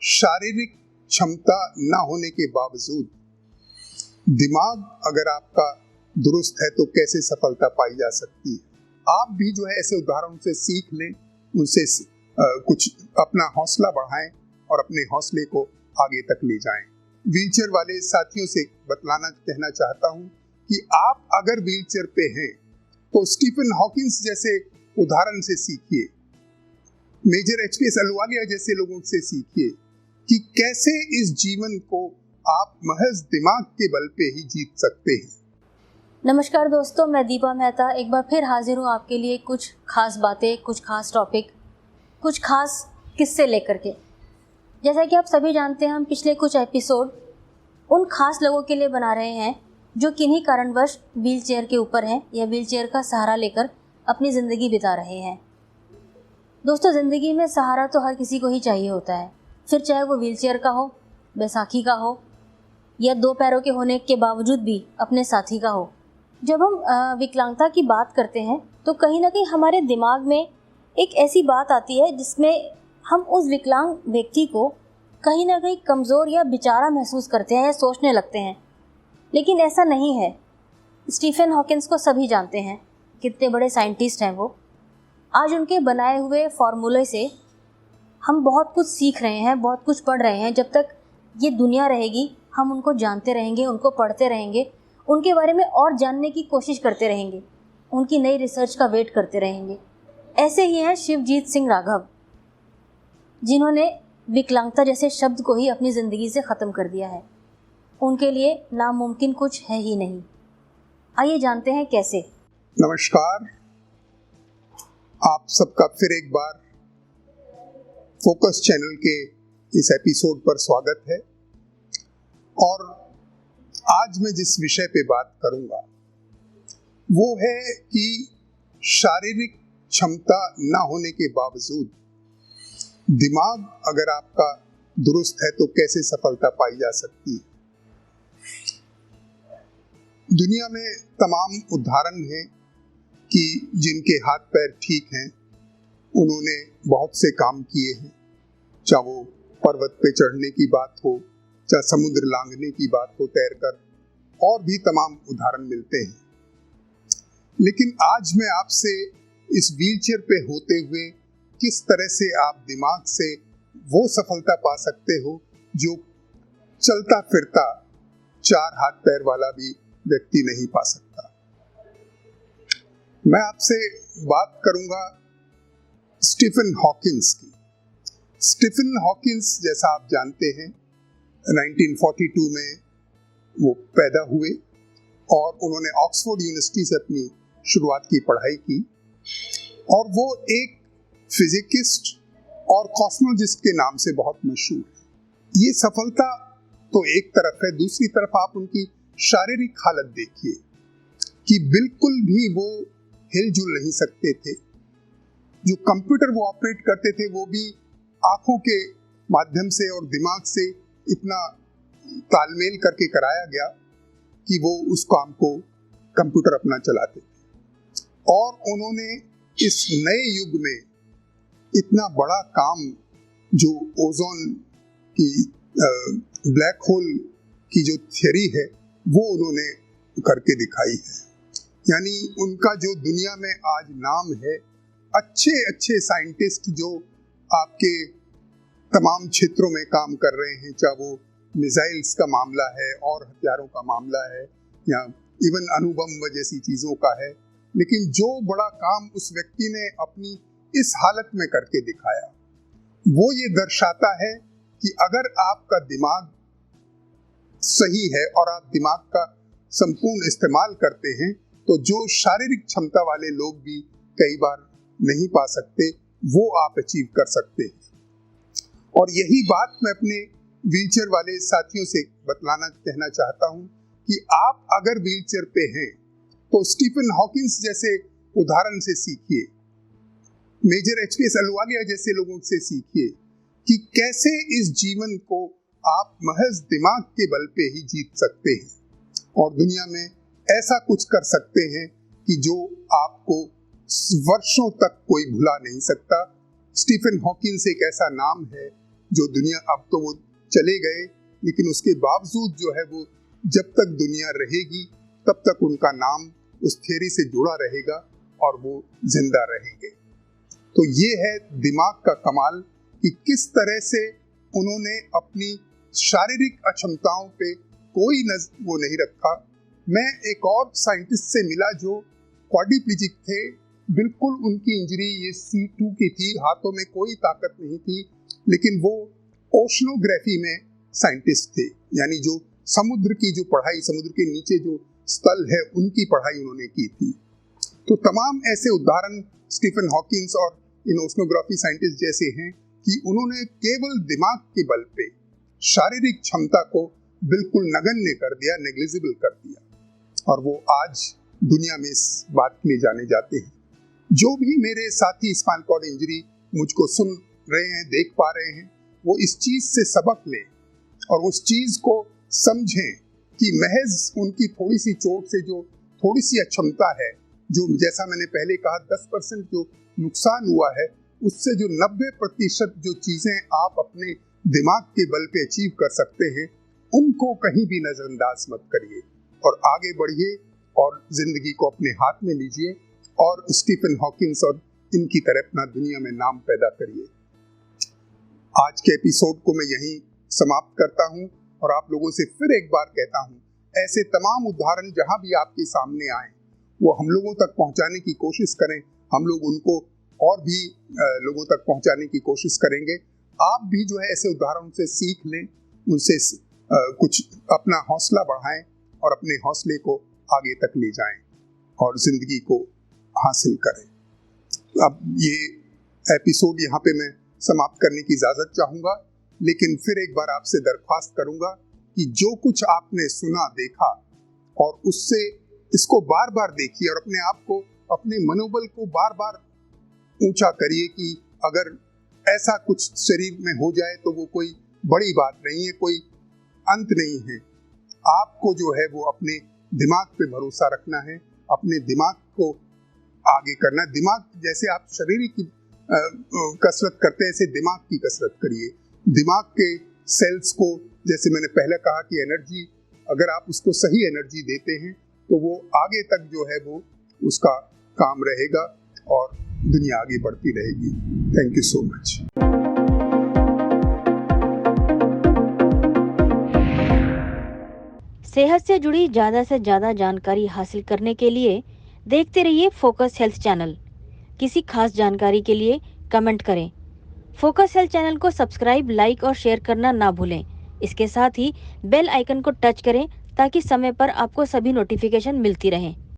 शारीरिक क्षमता न होने के बावजूद दिमाग अगर आपका दुरुस्त है तो कैसे सफलता पाई जा सकती है। आप भी जो है ऐसे उदाहरणों से सीख लें, उनसे कुछ अपना हौसला बढ़ाएं और अपने हौसले को आगे तक ले जाएं। व्हीलचेयर वाले साथियों से कहना चाहता हूं कि आप अगर व्हीलचेयर पे हैं तो स्टीफन हॉकिंस जैसे उदाहरण से सीखिए, मेजर एचपीएस अहलूवालिया जैसे लोगों से सीखिए कि कैसे इस जीवन को आप महज दिमाग के बल पे ही जीत सकते हैं। नमस्कार दोस्तों, मैं दीपा मेहता एक बार फिर हाजिर हूँ आपके लिए कुछ खास बातें, कुछ खास टॉपिक, कुछ खास किस्से लेकर के। जैसा कि आप सभी जानते हैं, हम पिछले कुछ एपिसोड उन खास लोगों के लिए बना रहे हैं जो किन्हीं कारणवश व्हील चेयर के ऊपर हैं या व्हील चेयर का सहारा लेकर अपनी ज़िंदगी बिता रहे हैं। दोस्तों, ज़िंदगी में सहारा तो हर किसी को ही चाहिए होता है, फिर चाहे वो व्हील चेयर का हो, बैसाखी का हो या दो पैरों के होने के बावजूद भी अपने साथी का हो। जब हम विकलांगता की बात करते हैं तो कहीं ना कहीं हमारे दिमाग में एक ऐसी बात आती है जिसमें हम उस विकलांग व्यक्ति को कहीं ना कहीं कमज़ोर या बेचारा महसूस करते हैं या सोचने लगते हैं, लेकिन ऐसा नहीं है। स्टीफन हॉकिंस को सभी जानते हैं, कितने बड़े साइंटिस्ट हैं वो। आज उनके बनाए हुए फार्मूले से हम बहुत कुछ सीख रहे हैं, बहुत कुछ पढ़ रहे हैं। जब तक ये दुनिया रहेगी हम उनको जानते रहेंगे, उनको पढ़ते रहेंगे, उनके बारे में और जानने की कोशिश करते रहेंगे, उनकी नई रिसर्च का वेट करते रहेंगे। ऐसे ही हैं शिवजीत सिंह राघव, जिन्होंने विकलांगता जैसे शब्द को ही अपनी ज़िंदगी से ख़त्म कर दिया है। उनके लिए नामुमकिन कुछ है ही नहीं। आइए जानते हैं कैसे। नमस्कार, आप सबका फिर एक बार फोकस चैनल के इस एपिसोड पर स्वागत है। और आज मैं जिस विषय पे बात करूंगा वो है कि शारीरिक क्षमता न होने के बावजूद दिमाग अगर आपका दुरुस्त है तो कैसे सफलता पाई जा सकती है। दुनिया में तमाम उदाहरण हैं कि जिनके हाथ पैर ठीक हैं, उन्होंने बहुत से काम किए हैं, चाहे वो पर्वत पे चढ़ने की बात हो, चाहे समुद्र लांघने की बात हो तैरकर, और भी तमाम उदाहरण मिलते हैं। लेकिन आज मैं आपसे इस व्हीलचेयर पे होते हुए किस तरह से आप दिमाग से वो सफलता पा सकते हो जो चलता फिरता चार हाथ पैर वाला भी व्यक्ति नहीं पा सकता। मैं आपसे बात करूंगा स्टीफन हॉकिंस की। स्टीफन हॉकिंस, जैसा आप जानते हैं, 1942 में वो पैदा हुए और उन्होंने ऑक्सफोर्ड यूनिवर्सिटी से अपनी शुरुआत की पढ़ाई की और वो एक फिजिकिस्ट और कॉस्मोलॉजिस्ट के नाम से बहुत मशहूर है। ये सफलता तो एक तरफ है, दूसरी तरफ आप उनकी शारीरिक हालत देखिए कि बिल्कुल भी वो हिलजुल नहीं सकते थे। जो कंप्यूटर वो ऑपरेट करते थे वो भी आंखों के माध्यम से और दिमाग से इतना तालमेल करके कराया गया कि वो उस काम को कंप्यूटर अपना चलाते थे। और उन्होंने इस नए युग में इतना बड़ा काम, जो ओजोन की ब्लैक होल की जो थ्योरी है, वो उन्होंने करके दिखाई है। यानी उनका जो दुनिया में आज नाम है, अच्छे अच्छे साइंटिस्ट जो आपके तमाम क्षेत्रों में काम कर रहे हैं, चाहे वो मिसाइल्स का मामला है और हथियारों का मामला है या इवन अणुबम जैसी चीज़ों का है, लेकिन जो बड़ा काम उस व्यक्ति ने अपनी इस हालत में करके दिखाया, वो ये दर्शाता है कि अगर आपका दिमाग सही है और आप दिमाग का संपूर्ण इस्तेमाल करते हैं तो जो शारीरिक क्षमता वाले लोग भी कई बार नहीं पा सकते, वो आप अचीव कर सकते हैं। और यही बात मैं अपने व्हीलचेयर वाले साथियों से कहना चाहता हूं कि आप अगर व्हीलचेयर पे हैं तो स्टीफन हॉकिंस जैसे उदाहरण से सीखिए, मेजर एचपीएस अहलूवालिया जैसे लोगों से सीखिए कि कैसे इस जीवन को आप महज दिमाग के बल पे ही जीत सकते हैं और दुनिया में ऐसा कुछ कर सकते हैं कि जो आपको वर्षों तक कोई भुला नहीं सकता। स्टीफन हॉकिंस एक ऐसा नाम है जो दुनिया, अब तो वो चले गए, लेकिन उसके बावजूद जो है वो जब तक दुनिया रहेगी तब तक उनका नाम उस थ्योरी से जुड़ा रहेगा और वो जिंदा रहेंगे। तो ये है दिमाग का कमाल कि किस तरह से उन्होंने अपनी शारीरिक अक्षमताओं पे कोई वो नहीं रखा। मैं एक और साइंटिस्ट से मिला जो क्वाड्रिप्लेजिक थे, बिल्कुल उनकी इंजरी ये C2 की थी, हाथों में कोई ताकत नहीं थी, लेकिन वो ओशनोग्राफी में साइंटिस्ट थे, यानी जो समुद्र की जो पढ़ाई, समुद्र के नीचे जो स्थल है उनकी पढ़ाई उन्होंने की थी। तो तमाम ऐसे उदाहरण स्टीफन हॉकिंस और इन ओशनोग्राफी साइंटिस्ट जैसे हैं कि उन्होंने केवल दिमाग के बल पे शारीरिक क्षमता को बिल्कुल नगण्य कर दिया, नेग्लिजिबल कर दिया, और वो आज दुनिया में इस बात के लिए जाने जाते हैं। जो भी मेरे साथी स्पाइनल कॉर्ड इंजरी मुझको सुन रहे हैं, देख पा रहे हैं, वो इस चीज से सबक लें और उस चीज को समझें कि महज उनकी थोड़ी सी चोट से जो थोड़ी सी अक्षमता है, जो जैसा मैंने पहले कहा 10% जो नुकसान हुआ है, उससे जो 90% जो चीजें आप अपने दिमाग के बल पे अचीव कर सकते हैं, उनको कहीं भी नजरअंदाज मत करिए और आगे बढ़िए और जिंदगी को अपने हाथ में लीजिए और स्टीफन हॉकिंस और इनकी तरह अपना दुनिया में नाम पैदा करिए। आज के एपिसोड को मैं यहीं समाप्त करता हूं और आप लोगों से फिर एक बार कहता हूं, ऐसे तमाम उदाहरण जहां भी आपके सामने आए वो हम लोगों तक पहुंचाने की कोशिश करें, हम लोग उनको और भी लोगों तक पहुंचाने की कोशिश करेंगे। आप भी जो है ऐसे उदाहरणों से सीख लें, उनसे कुछ अपना हौसला बढ़ाएं और अपने हौसले को आगे तक ले जाएं और जिंदगी को हासिल करें। अब ये एपिसोड यहाँ पे मैं समाप्त करने की इजाजत चाहूंगा, लेकिन फिर एक बार आपसे दरख्वास्त करूंगा कि जो कुछ आपने सुना, देखा, और उससे इसको बार बार देखिए और अपने आप को, अपने मनोबल को बार बार ऊंचा करिए कि अगर ऐसा कुछ शरीर में हो जाए तो वो कोई बड़ी बात नहीं है, कोई अंत नहीं है। आपको जो है वो अपने दिमाग पे भरोसा रखना है, अपने दिमाग को आगे करना। दिमाग जैसे आप शरीर की कसरत करते हैं, ऐसे दिमाग की कसरत करिए। दिमाग के सेल्स को, जैसे मैंने पहले कहा कि एनर्जी, अगर आप उसको सही एनर्जी देते हैं तो वो आगे तक जो है वो उसका काम रहेगा और दुनिया आगे बढ़ती रहेगी। Thank you so much. सेहत से जुड़ी ज़्यादा से ज़्यादा जानकारी हासिल करने के लिए देखते रहिए फोकस हेल्थ चैनल। किसी खास जानकारी के लिए कमेंट करें। फोकस हेल्थ चैनल को सब्सक्राइब, लाइक और शेयर करना ना भूलें। इसके साथ ही बेल आइकन को टच करें ताकि समय पर आपको सभी नोटिफिकेशन मिलती रहें।